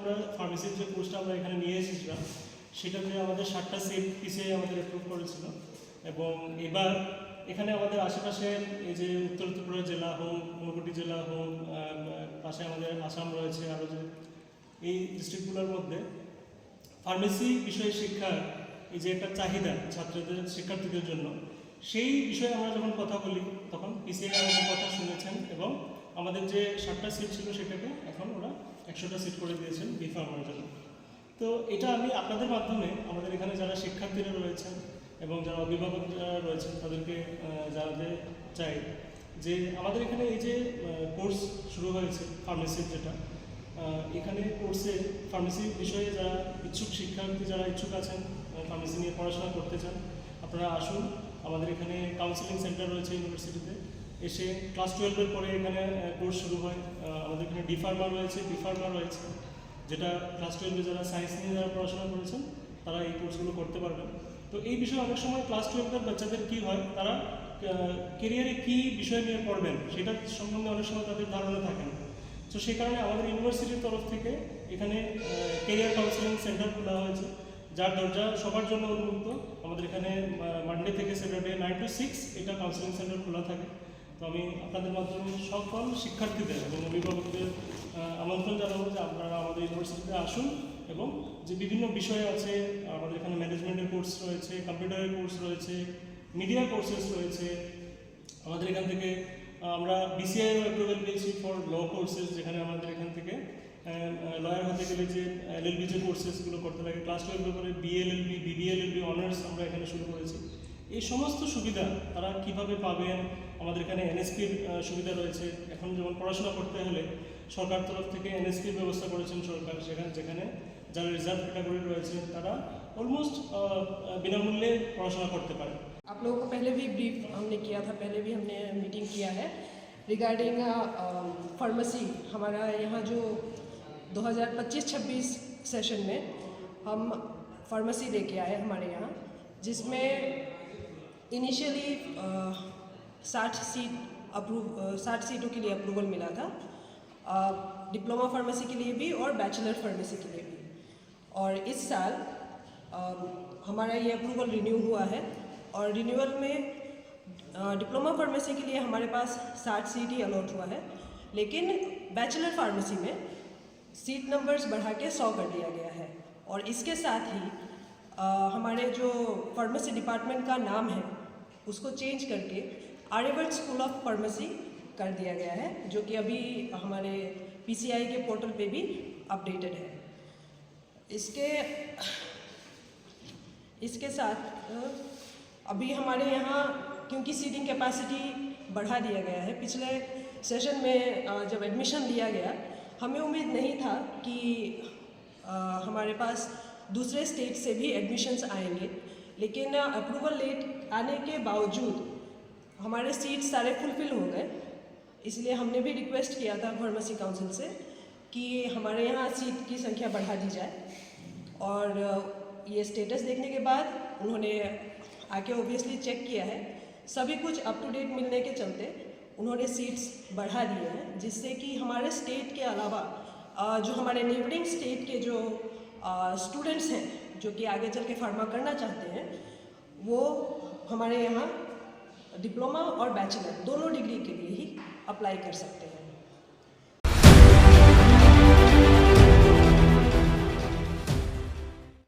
আমরা ফার্মেসির যে কোর্সটা আমরা এখানে নিয়ে এসেছিলাম সেটাতে আমাদের 60টা সিট পিছিয়ে আমাদের অ্যাপ্রুভ করেছিল। এবং এবার এখানে আমাদের আশেপাশে এই যে উত্তর ত্রিপুরা জেলা হোক, ঊনকোটি জেলা হোক, পাশে আমাদের আসাম রয়েছে, আরও যে এই ডিস্ট্রিক্টগুলোর মধ্যে ফার্মেসি বিষয়ে শিক্ষার এই যে একটা চাহিদা ছাত্রদের শিক্ষার্থীদের জন্য, সেই বিষয়ে আমরা যখন কথা বলি তখন পিসিআই আমাদের কথা শুনেছেন এবং আমাদের যে 60টা সিট ছিল সেটাকে এখন ওরা 100টা সিট করে দিয়েছেন বি ফার্মার জন্য। তো এটা আমি আপনাদের মাধ্যমে আমাদের এখানে যারা শিক্ষার্থীরা রয়েছেন এবং যারা অভিভাবক যারা রয়েছেন তাদেরকে জানাতে চাই যে আমাদের এখানে এই যে কোর্স শুরু হয়েছে ফার্মেসির, যেটা এখানে কোর্সে ফার্মেসি বিষয়ে যারা ইচ্ছুক শিক্ষার্থী যারা ইচ্ছুক আছেন ফার্মেসি নিয়ে পড়াশোনা করতে চান, আপনারা আসুন। আমাদের এখানে কাউন্সেলিং সেন্টার রয়েছে ইউনিভার্সিটিতে, এসে ক্লাস 12-এর পরে এখানে কোর্স শুরু হয়। আমাদের এখানে ডি ফার্মা রয়েছে, বি ফার্মা রয়েছে, যেটা ক্লাস 12-এ যারা সায়েন্স নিয়ে যারা পড়াশোনা করেছেন তারা এই কোর্সগুলো করতে পারবেন। তো এই বিষয়ে অনেক সময় ক্লাস 12-এর বাচ্চাদের কী হয়, তারা কেরিয়ারে কী বিষয় নিয়ে পড়বেন সেটা সম্বন্ধে অনেক সময় তাদের ধারণা থাকে না। তো সেই কারণে আমাদের ইউনিভার্সিটির তরফ থেকে এখানে কেরিয়ার কাউন্সেলিং সেন্টার খোলা হয়েছে, যার দরজা সবার জন্য উন্মুক্ত। আমাদের এখানে মানডে থেকে স্যাটারডে 9 to 6 এটা কাউন্সেলিং সেন্টার খোলা থাকে। তো আমি আপনাদের মাধ্যমে সকল শিক্ষার্থীদের এবং অভিভাবকদের আমন্ত্রণ জানাবো যে আপনারা আমাদের ইউনিভার্সিটিতে আসুন এবং যে বিভিন্ন বিষয় আছে, আমাদের এখানে ম্যানেজমেন্টের কোর্স রয়েছে, কম্পিউটারের কোর্স রয়েছে, মিডিয়া কোর্সেস রয়েছে। আমাদের এখান থেকে আমরা বিসিআই অ্যাপ্রুভাল পেয়েছি ফর ল কোর্সেস, যেখানে আমাদের এখান থেকে লয়ার হতে গেলে যে এলএলবি যে কোর্সেসগুলো করতে লাগে, ক্লাস 12 করে বিএলএলবি, বিবিএলএলবি অনার্স আমরা এখানে শুরু করেছি। এই সমস্ত সুবিধা তারা কিভাবে পাবেন, আমাদের এখানে এনএসপির সুবিধা রয়েছে। এখন যেমন পড়াশোনা করতে হলে সরকার তরফ থেকে এনএসপির ব্যবস্থা করেছেন সরকার, যেখানে যারা রিজার্ভ ক্যাটাগরি রয়েছে তারা অলমোস্ট বিনাमूल्य पढ़ाशोना करते पारे। आप लोगों को पहले भी ब्रीफ हमने किया था, पहले भी हमने मीटिंग किया है रिगार्डिंग फार्मेसी। हमारा यहाँ जो 2025-26 सेशन में हम फार्मेसी लेके आए हमारे यहाँ, जिसमें इनिशियली 60 सीटों के लिए अप्रूवल मिला था, डिप्लोमा फार्मेसी के लिए भी और बैचलर फार्मेसी के लिए भी। और इस साल हमारा ये अप्रूवल रिन्यू हुआ है और रिन्यूअल में डिप्लोमा फार्मेसी के लिए हमारे पास 60 सीट ही अलॉट हुआ है, लेकिन बैचलर फार्मेसी में सीट नंबर्स बढ़ा के 100 कर दिया गया है। और इसके साथ ही हमारे जो फार्मेसी डिपार्टमेंट का नाम है उसको चेंज करके आर्यवर्त स्कूल ऑफ फार्मेसी कर दिया गया है, जो कि अभी हमारे पीसीआई के पोर्टल पे भी अपडेटेड है। इसके साथ अभी हमारे यहाँ क्योंकि सीटिंग कैपेसिटी बढ़ा दिया गया है, पिछले सेशन में जब एडमिशन लिया गया हमें उम्मीद नहीं था कि हमारे पास दूसरे स्टेट से भी एडमिशन्स आएंगे, लेकिन अप्रूवल लेट आने के बावजूद हमारे सीट सारे फुलफिल हो गए। इसलिए हमने भी रिक्वेस्ट किया था फार्मेसी काउंसिल से कि हमारे यहाँ सीट की संख्या बढ़ा दी जाए। और ये स्टेटस देखने के बाद उन्होंने आके ओबियसली चेक किया है, सभी कुछ अप टू डेट मिलने के चलते उन्होंने सीट्स बढ़ा दिए हैं, जिससे कि हमारे स्टेट के अलावा जो हमारे नेबरिंग स्टेट के जो स्टूडेंट्स हैं जो कि आगे चल के फार्मा करना चाहते हैं, वो हमारे यहाँ डिप्लोमा और बैचलर दोनों डिग्री के लिए ही अप्लाई कर सकते हैं।